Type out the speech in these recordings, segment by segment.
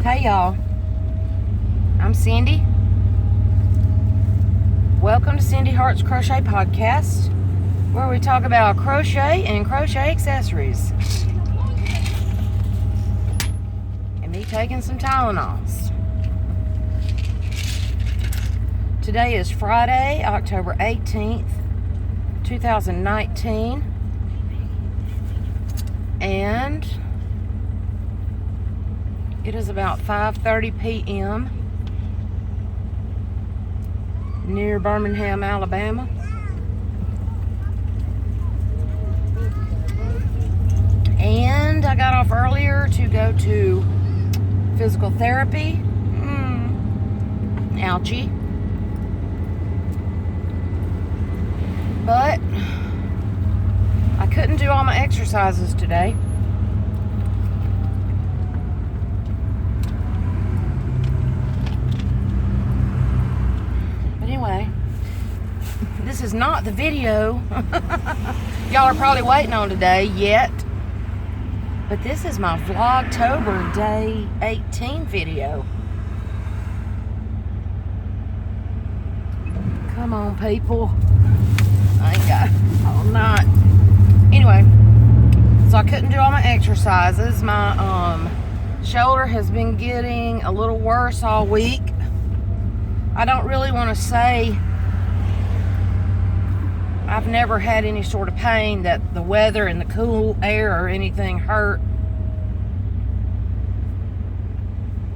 Hey y'all, I'm Cindy. Welcome to Cindy Hart's Crochet Podcast, where we talk about crochet and crochet accessories. And me taking some Tylenols. Today is Friday, October 18th, 2019. And it is about 5:30 p.m. near Birmingham, Alabama. And I got off earlier to go to physical therapy. Ouchie. But I couldn't do all my exercises today. Anyway, this is not the video y'all are probably waiting on today yet, but this is my Vlogtober day 18 video. Come on, people. I ain't got all night. Anyway, so I couldn't do all my exercises. My shoulder has been getting a little worse all week. I don't really want to say I've never had any sort of pain that the weather and the cool air or anything hurt.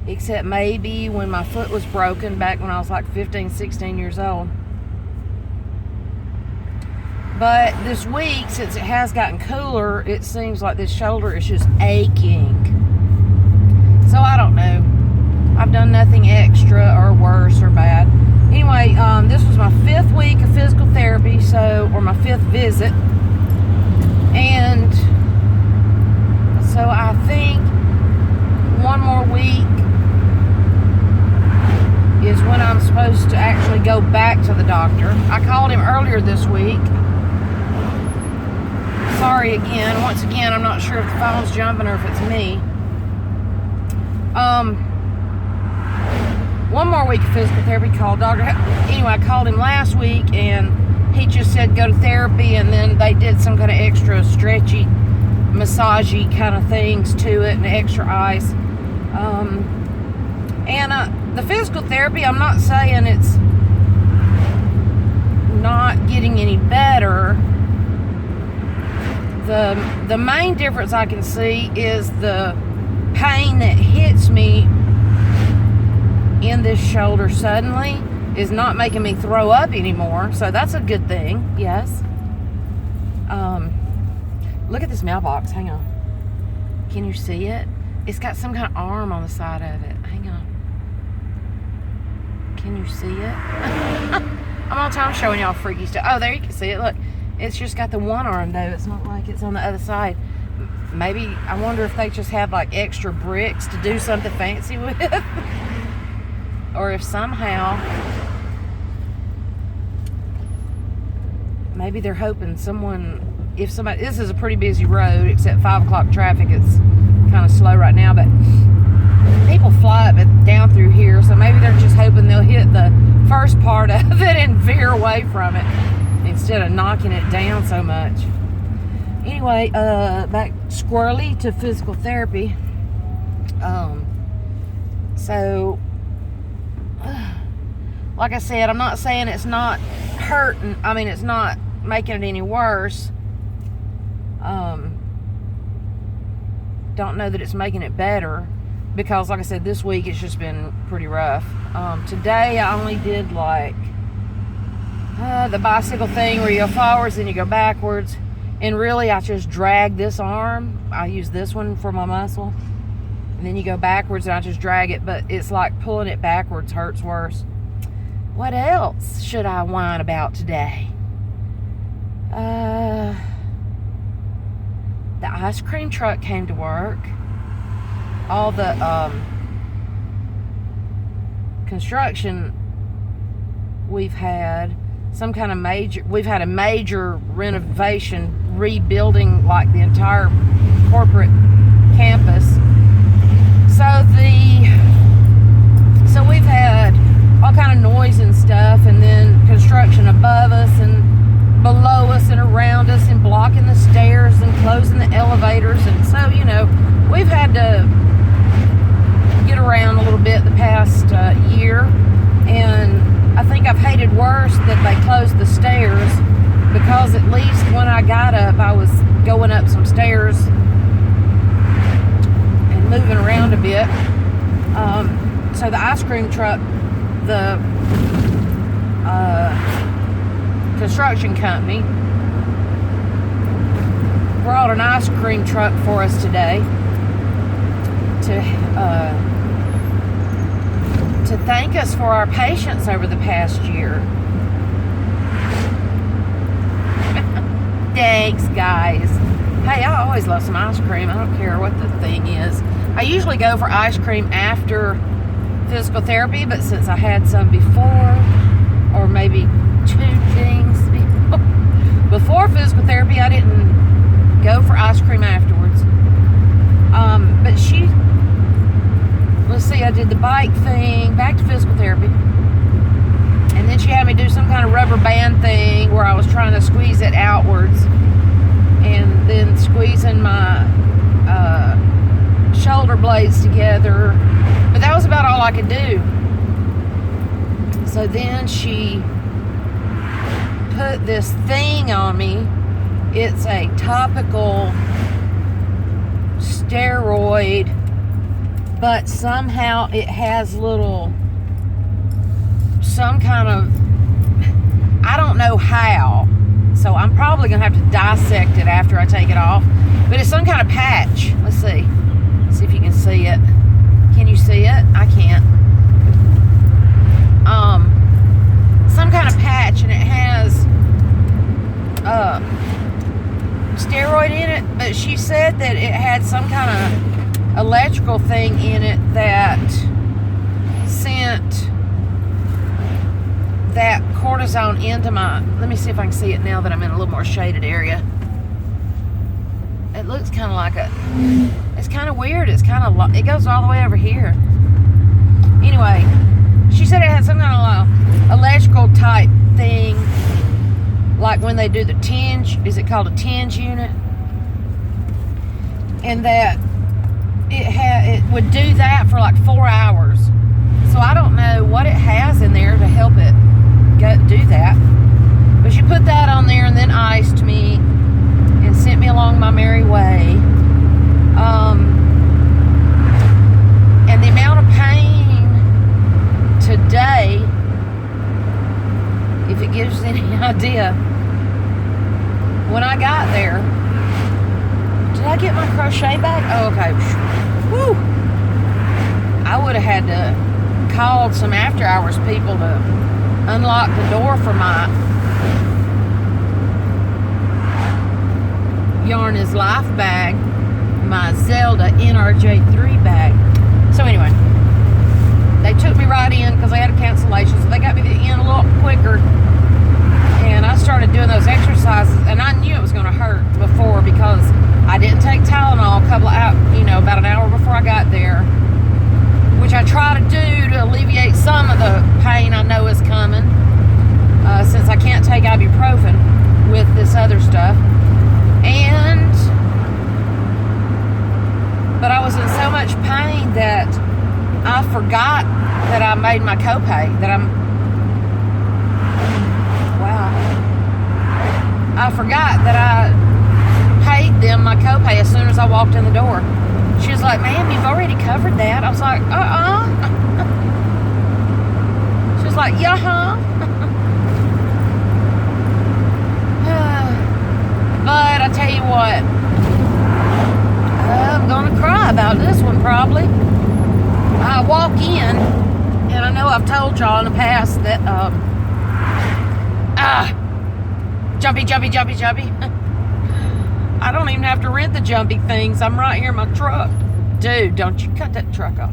Except maybe when my foot was broken back when I was like 15, 16 years old. But this week, since it has gotten cooler, it seems like this shoulder is just aching. So I don't know. I've done nothing extra or worse or bad. Anyway, this was my 5th week of physical therapy, or my 5th visit. And so I think one more week is when I'm supposed to actually go back to the doctor. I called him earlier this week. Sorry again. Once again, I'm not sure if the phone's jumping or if it's me. One more week of physical therapy, called Dr. Anyway, I called him last week and he just said go to therapy, and then they did some kind of extra stretchy, massagey kind of things to it and extra ice. The physical therapy, I'm not saying it's not getting any better. The main difference I can see is the pain that hits me in this shoulder suddenly is not making me throw up anymore, so that's a good thing. Yes. Look at this mailbox. Hang on. Can you see it? It's got some kind of arm on the side of it. Hang on. Can you see it? I'm all the time showing y'all freaky stuff. Oh, there you can see it. Look, it's just got the one arm though. It's not like it's on the other side. Maybe, I wonder if they just have like extra bricks to do something fancy with. Or if somehow, maybe they're hoping if somebody, this is a pretty busy road, except 5 o'clock traffic, it's kind of slow right now, but people fly up and down through here, so maybe they're just hoping they'll hit the first part of it and veer away from it, instead of knocking it down so much. Anyway, back squirrely to physical therapy. So, like I said, I'm not saying it's not hurting. I mean, it's not making it any worse. Don't know that it's making it better, because like I said, this week it's just been pretty rough. Today I only did like the bicycle thing where you go forwards and you go backwards, and really I just drag this arm. I use this one for my muscle, and then you go backwards and I just drag it, but it's like pulling it backwards hurts worse. What else should I whine about today? The ice cream truck came to work. All the construction we've had, we've had a major renovation, rebuilding like the entire corporate campus. So the elevators, and so, you know, we've had to get around a little bit the past year, and I think I've hated worse that they closed the stairs, because at least when I got up, I was going up some stairs and moving around a bit. So the ice cream truck, the construction company brought an ice cream truck for us today to thank us for our patience over the past year. Thanks, guys. Hey, I always love some ice cream. I don't care what the thing is. I usually go for ice cream after physical therapy, but since I had some before, or maybe 2 things before physical therapy, I didn't go for ice cream afterwards. But let's see, I did the bike thing, back to physical therapy, and then she had me do some kind of rubber band thing where I was trying to squeeze it outwards, and then squeezing my shoulder blades together, but that was about all I could do. So then she put this thing on me. It's a topical steroid, but somehow it has some kind of, I don't know how, so I'm probably gonna have to dissect it after I take it off, but it's some kind of patch. Let's see if you can see it. Can you see it? I can't. Some kind of patch, and it has steroid in it, but she said that it had some kind of electrical thing in it that sent that cortisone into my, let me see if I can see it now that I'm in a little more shaded area. It looks kind of like it's kind of weird. It's kind of, it goes all the way over here. Anyway, she said it had some kind of electrical type thing, like when they do the tinge, is it called a tinge unit? And that it would do that for like 4 hours. So I don't know what it has in there to help it do that. But she put that on there and then iced me and sent me along my merry way. And the amount of pain today, if it gives you any idea, when I got there, did I get my crochet back? Oh, okay. Woo! I would have had to call some after hours people to unlock the door for my Yarn is Life bag, my Zelda NRJ3 bag. So anyway, they took me right in because they had a cancellation, so they got me in a little quicker, and I started doing those exercises, and I knew it was going to hurt before because I didn't take Tylenol about an hour before I got there, which I try to do to alleviate some of the pain I know is coming, since I can't take ibuprofen with this other stuff. But I was in so much pain that I forgot that I made my copay, I forgot that I paid them my copay as soon as I walked in the door. She was like, "Ma'am, you've already covered that." I was like, She was like, "Yeah, But I tell you what, I'm gonna cry about this one probably. I walk in, and I know I've told y'all in the past that jumpy. I don't even have to rent the jumpy things. I'm right here in my truck. Dude, don't you cut that truck off.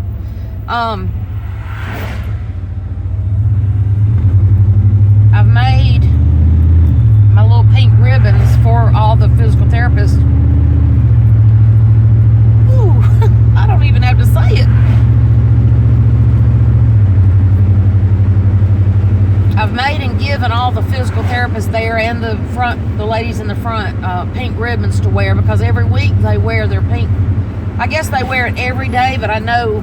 I've made my little pink ribbons for all the physical therapists. Ooh, I don't even have to say it. I've made and given all the physical therapists there and the front the ladies in the front pink ribbons to wear, because every week they wear their pink. I guess they wear it every day, but I know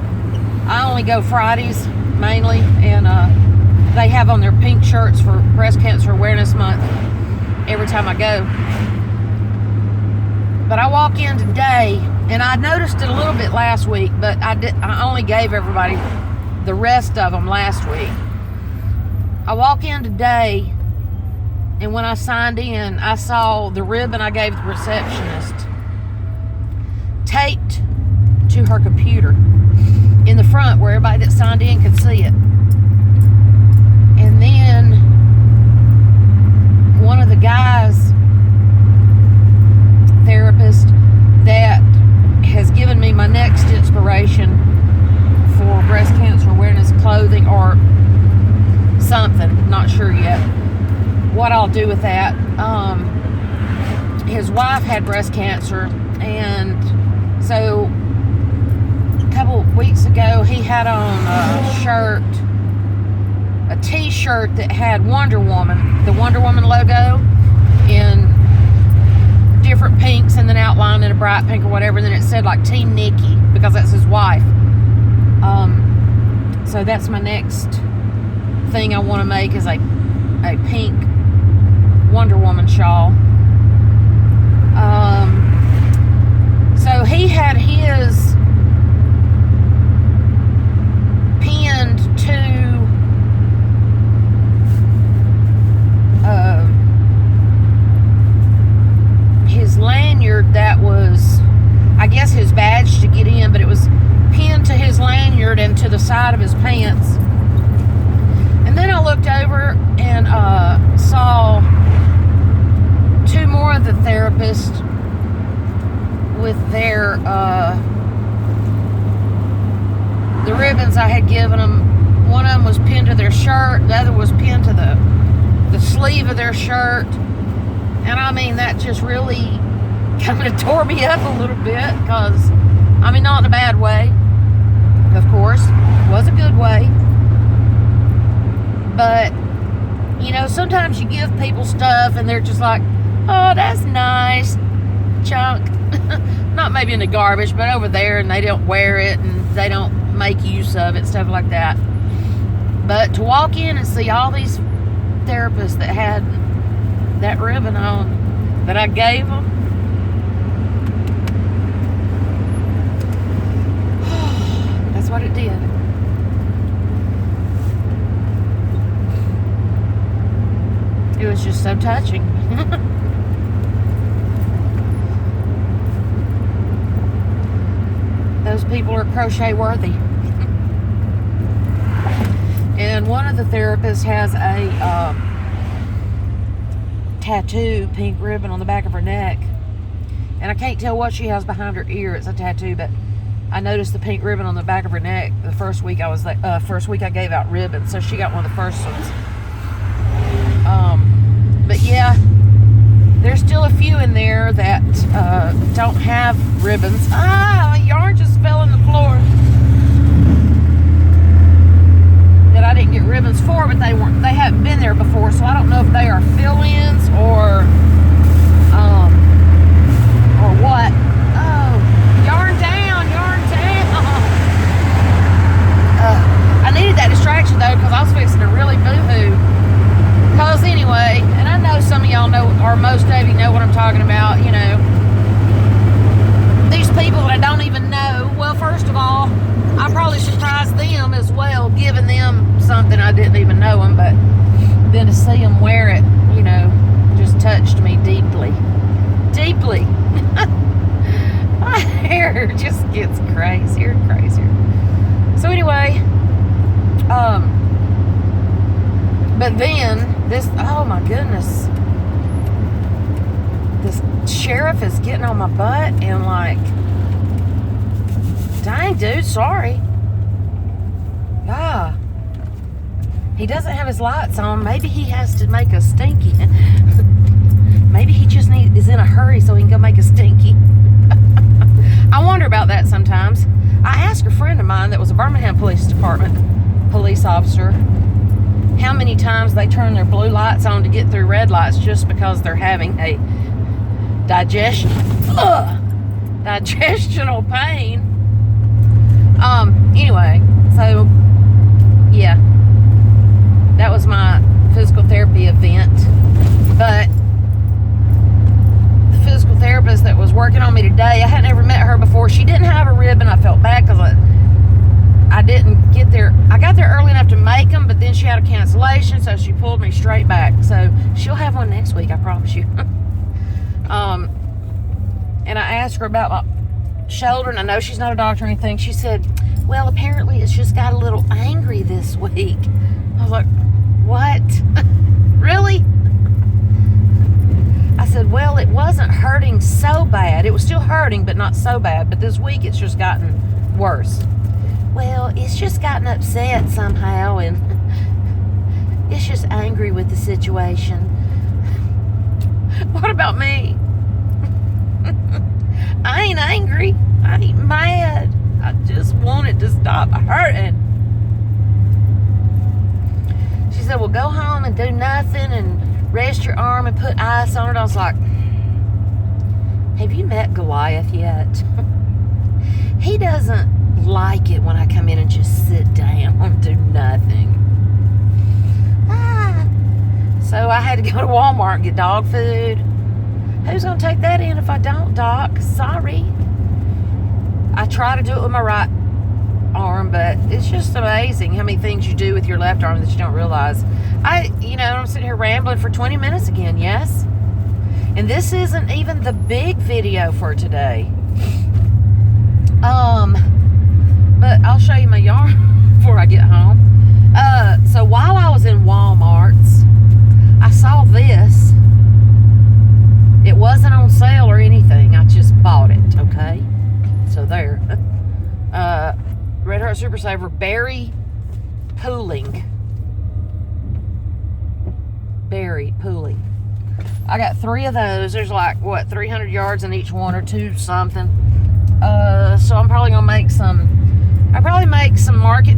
I only go Fridays mainly, and they have on their pink shirts for Breast Cancer Awareness Month every time I go. But I walk in today, and I noticed it a little bit last week, but I only gave everybody the rest of them last week. I walk in today, and when I signed in, I saw the ribbon I gave the receptionist taped to her computer in the front where everybody that signed in could see it. And then one of the guys, therapist, that has given me my next inspiration for breast cancer awareness clothing or something, not sure yet what I'll do with that. His wife had breast cancer, and so a couple weeks ago he had on a t-shirt that had Wonder Woman, the Wonder Woman logo in different pinks, and then outlined in a bright pink or whatever, and then it said like Team Nikki, because that's his wife. So that's my next thing I want to make, is a pink Wonder Woman shawl. So he had his pinned to his lanyard that was, I guess, his badge to get in, but it was pinned to his lanyard and to the side of his pants. And then I looked over and saw two more of the therapists with their the ribbons I had given them. One of them was pinned to their shirt, the other was pinned to the sleeve of their shirt. And I mean, that just really kind of tore me up a little bit, because, I mean, not in a bad way, of course. It was a good way. But, you know, sometimes you give people stuff and they're just like, oh, that's nice, junk. Not maybe in the garbage, but over there, and they don't wear it and they don't make use of it, stuff like that. But to walk in and see all these therapists that had that ribbon on that I gave them, that's what it did. It was just so touching. Those people are crochet worthy. And one of the therapists has a tattoo, pink ribbon on the back of her neck. And I can't tell what she has behind her ear. It's a tattoo, but I noticed the pink ribbon on the back of her neck the first week I was first week I gave out ribbons. So she got one of the first ones. But yeah, there's still a few in there that don't have ribbons. My yarn just fell on the floor. That I didn't get ribbons for, but they haven't been there before, so I don't know if they are fill-ins or what. Oh, yarn down. I needed that distraction though, because I was fixing to really boo-hoo. Because anyway, and I know some of y'all know, or most of you know what I'm talking about, you know, these people that I don't even know. Well, first of all, I probably surprised them as well, giving them something I didn't even know them, but then to see them wear it, you know, just touched me deeply. Deeply. My hair just gets crazier and crazier. So anyway, but then this, oh my goodness, this sheriff is getting on my butt and like, dang dude, sorry. He doesn't have his lights on. Maybe he has to make a stinky. Maybe he just is in a hurry so he can go make a stinky. I wonder about that sometimes. I asked a friend of mine that was a Birmingham Police Department police officer how many times they turn their blue lights on to get through red lights just because they're having a digestional pain. Anyway, so yeah, that was my physical therapy event. But the physical therapist that was working on me today, I hadn't ever met her before. She didn't have a ribbon. I felt bad because I didn't get there. I got there early enough to make them, but then she had a cancellation, so she pulled me straight back. So she'll have one next week, I promise you. And I asked her about my shoulder, and I know she's not a doctor or anything. She said, well, apparently it's just got a little angry this week. I was like, what? Really? I said, well, it wasn't hurting so bad. It was still hurting, but not so bad. But this week it's just gotten worse. Well, it's just gotten upset somehow, and it's just angry with the situation. What about me? I ain't angry. I ain't mad. I just want it to stop hurting. She said, well, go home and do nothing and rest your arm and put ice on it. I was like, have you met Goliath yet? He doesn't like it when I come in and just sit down and do nothing. So I had to go to Walmart and get dog food. Who's going to take that in if I don't, Doc? Sorry. I try to do it with my right arm, but it's just amazing how many things you do with your left arm that you don't realize. I'm sitting here rambling for 20 minutes again, yes? And this isn't even the big video for today. But I'll show you my yarn before I get home. So while I was in Walmart's, I saw this. It wasn't on sale or anything. I just bought it, okay? So there. Red Heart Super Saver Berry Pooling. Berry Pooling. I got 3 of those. There's like, 300 yards in each one or 2 something. So I'm probably going to make some... I'll probably make some market...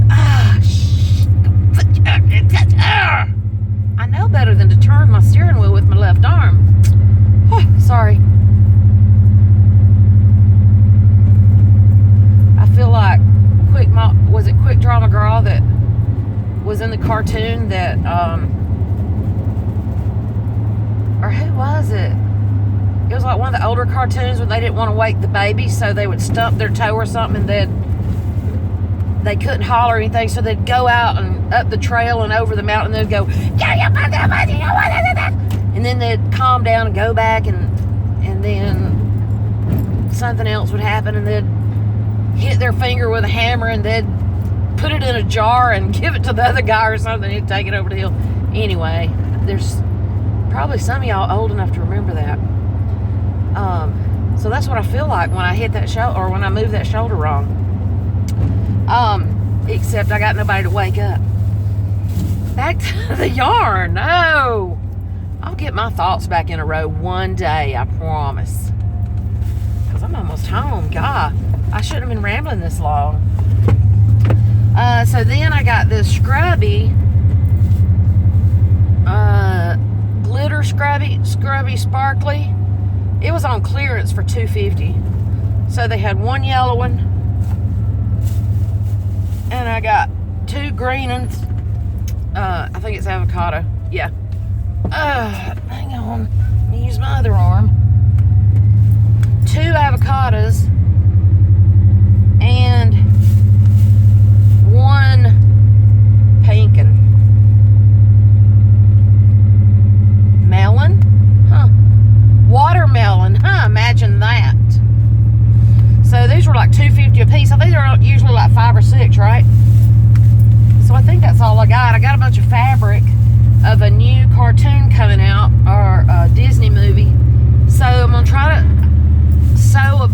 I know better than to turn my steering wheel with my left arm. Sorry. I feel like Quick Drama Girl that was in the cartoon that, or who was it? It was like one of the older cartoons when they didn't want to wake the baby, so they would stump their toe or something, and they couldn't holler or anything, so they'd go out and up the trail and over the mountain, and they'd go, and then they'd calm down and go back, and then something else would happen, and they'd hit their finger with a hammer, and they'd put it in a jar and give it to the other guy or something. He'd take it over the hill. Anyway, there's probably some of y'all old enough to remember that. So that's what I feel like when I hit that shoulder, or when I move that shoulder wrong. Except I got nobody to wake up. Back to the yarn. No, I'll get my thoughts back in a row one day, I promise. Because I'm almost home. God, I shouldn't have been rambling this long. So then I got this scrubby, glitter scrubby sparkly. It was on clearance for $2.50. So they had one yellow one, and I got 2 green ones. I think it's avocado. Yeah. Hang on. Let me use my other arm. 2 avocados and 1 pumpkin. Melon? Huh. Watermelon. Huh. Imagine that. So these were like $2.50 a piece. I think they're usually like 5 or 6, right? So I think that's all I got. I got a bunch of fabric of a new cartoon coming out, or a Disney movie. So I'm gonna try to sew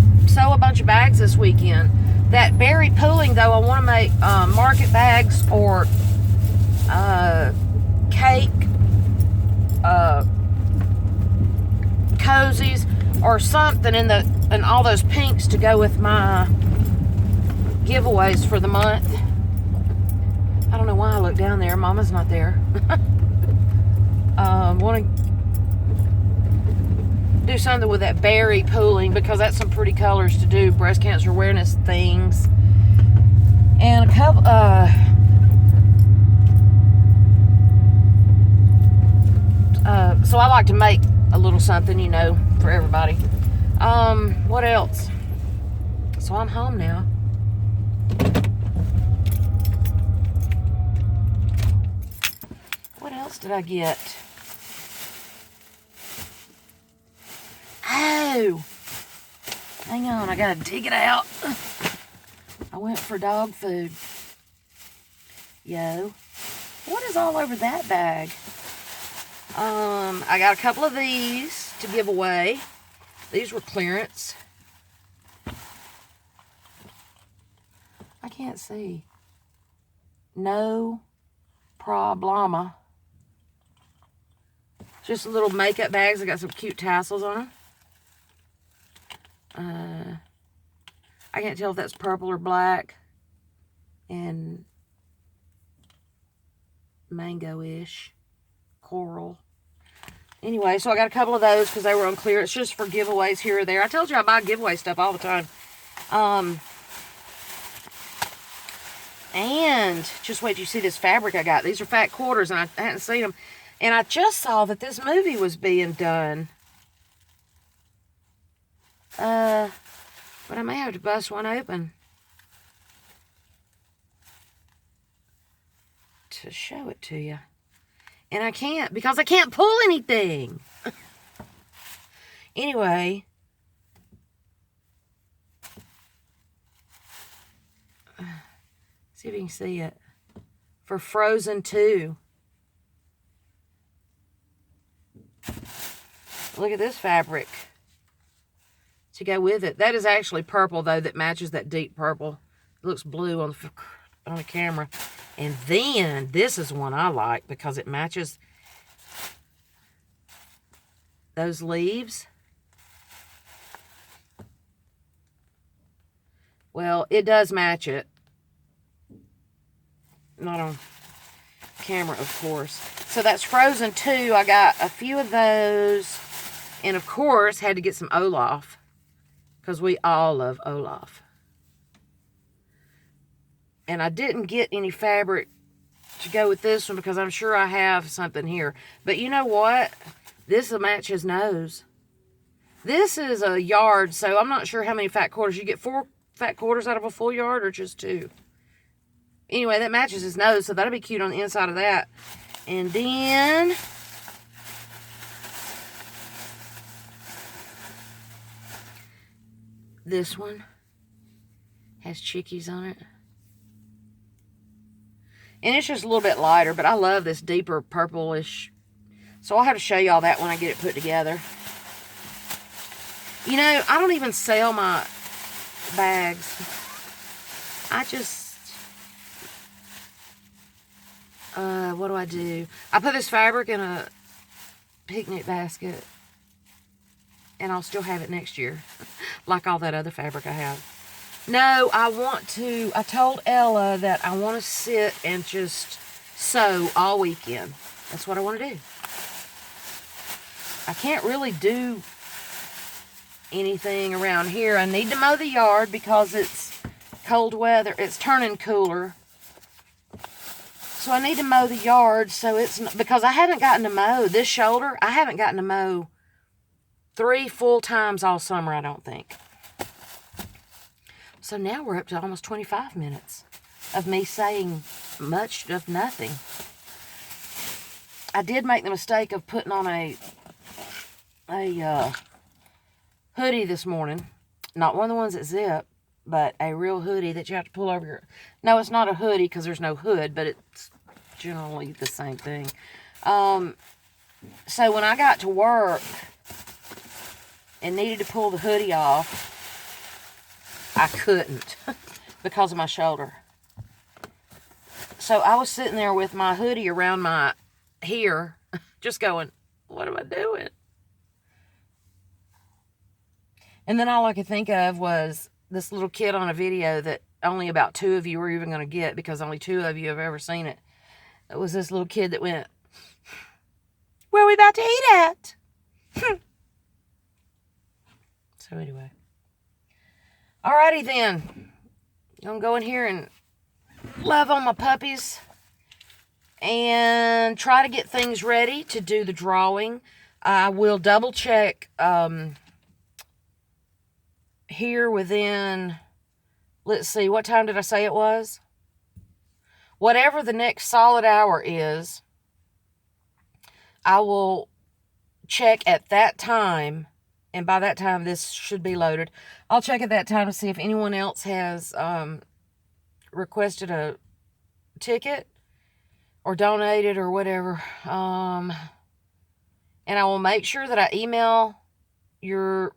a bunch of bags this weekend. That berry pooling though, I want to make market bags or cake cozies or something in all those pinks to go with my giveaways for the month. I don't know why I looked down there. Mama's not there. Want to do something with that berry pooling because that's some pretty colors to do. Breast cancer awareness things. And a couple, so I like to make a little something, you know, for everybody. What else? So I'm home now. What else did I get? Oh, hang on, I gotta dig it out. I went for dog food. Yo, what is all over that bag? I got a couple of these to give away. These were clearance. I can't see. No problema. Just little makeup bags. I got some cute tassels on them. I can't tell if that's purple or black. And mango-ish. Coral. Anyway, so I got a couple of those because they were on clearance just for giveaways here or there. I told you I buy giveaway stuff all the time. And just wait till you see this fabric I got. These are fat quarters and I hadn't seen them. And I just saw that this movie was being done. But I may have to bust one open to show it to you. And I can't because I can't pull anything. Anyway. See if you can see it. For Frozen 2. Look at this fabric to go with it. That is actually purple, though, that matches that deep purple. It looks blue on the camera. And then, this is one I like because it matches those leaves. Well, it does match it. Not on camera, of course. So that's Frozen 2. I got a few of those. And, of course, had to get some Olaf. Because we all love Olaf. And I didn't get any fabric to go with this one because I'm sure I have something here. But you know what? This will match his nose. This is a yard, so I'm not sure how many fat quarters. You get 4 fat quarters out of a full yard or just 2? Anyway, that matches his nose, so that'll be cute on the inside of that. And then this one has chickies on it. And it's just a little bit lighter, but I love this deeper purplish. So I'll have to show y'all that when I get it put together. You know, I don't even sell my bags. I just, what do? I put this fabric in a picnic basket. And I'll still have it next year. Like all that other fabric I have. No, I told Ella that I want to sit and just sew all weekend. That's what I want to do. I can't really do anything around here. I need to mow the yard because it's cold weather. It's turning cooler. So I need to mow the yard so it's not, because I haven't gotten to mow this shoulder. I haven't gotten to mow 3 full times all summer, I don't think. So now we're up to almost 25 minutes of me saying much of nothing. I did make the mistake of putting on a hoodie this morning. Not one of the ones that zip, but a real hoodie that you have to pull over your... No, it's not a hoodie because there's no hood, but it's generally the same thing. So when I got to work and needed to pull the hoodie off, I couldn't because of my shoulder. So I was sitting there with my hoodie around my here, just going, what am I doing? And then all I could think of was this little kid on a video that only about 2 of you are even going to get, because only 2 of you have ever seen it. It was this little kid that went, "Where are we about to eat at?" So anyway. Alrighty then. I'm going to go in here and love on my puppies and try to get things ready to do the drawing. I will double check here within, let's see, what time did I say it was? Whatever the next solid hour is, I will check at that time, and by that time this should be loaded. I'll check at that time to see if anyone else has requested a ticket or donated or whatever. And I will make sure that I email your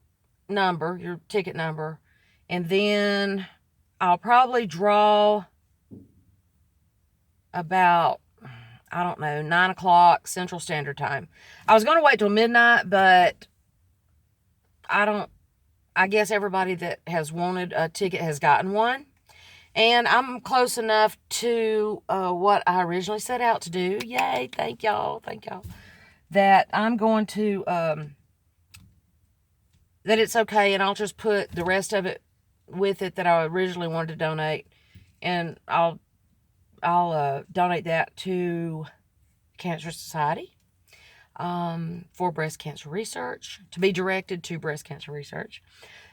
number, your ticket number, and then I'll probably draw about, I don't know, 9 o'clock Central Standard Time. I was going to wait till midnight, but I guess everybody that has wanted a ticket has gotten one. And I'm close enough to what I originally set out to do. Yay, thank y'all, that I'm going to, that it's okay, and I'll just put the rest of it with it that I originally wanted to donate, and I'll donate that to Cancer Society for breast cancer research, to be directed to breast cancer research.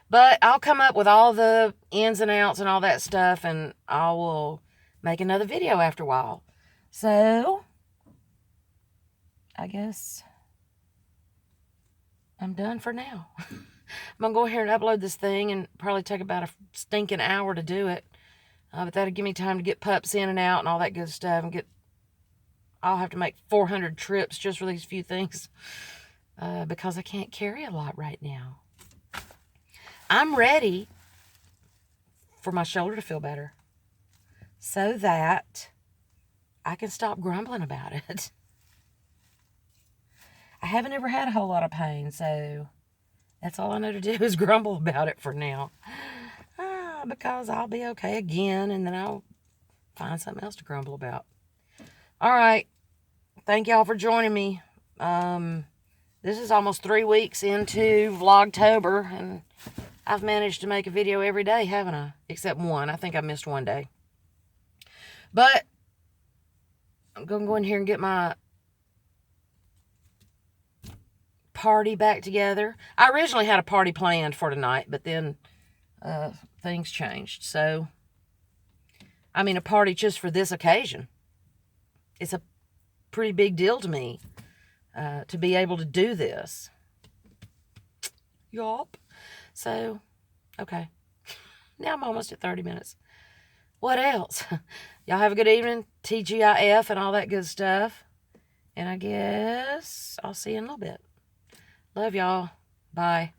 But I'll come up with all the ins and outs and all that stuff, and I will make another video after a while. So, I guess I'm done for now. I'm going to go ahead and upload this thing, and probably take about a stinking hour to do it. But that'll give me time to get pups in and out and all that good stuff, and I'll have to make 400 trips just for these few things, because I can't carry a lot right now. I'm ready for my shoulder to feel better so that I can stop grumbling about it. I haven't ever had a whole lot of pain, so that's all I know to do is grumble about it for now. Because I'll be okay again, and then I'll find something else to grumble about. All right. Thank y'all for joining me. This is almost 3 weeks into Vlogtober, and I've managed to make a video every day, haven't I? Except one. I think I missed one day. But I'm going to go in here and get my party back together. I originally had a party planned for tonight, but then things changed. So, I mean, a party just for this occasion. It's a pretty big deal to me to be able to do this. Yup. So, okay. Now I'm almost at 30 minutes. What else? Y'all have a good evening. TGIF and all that good stuff. And I guess I'll see you in a little bit. Love y'all. Bye.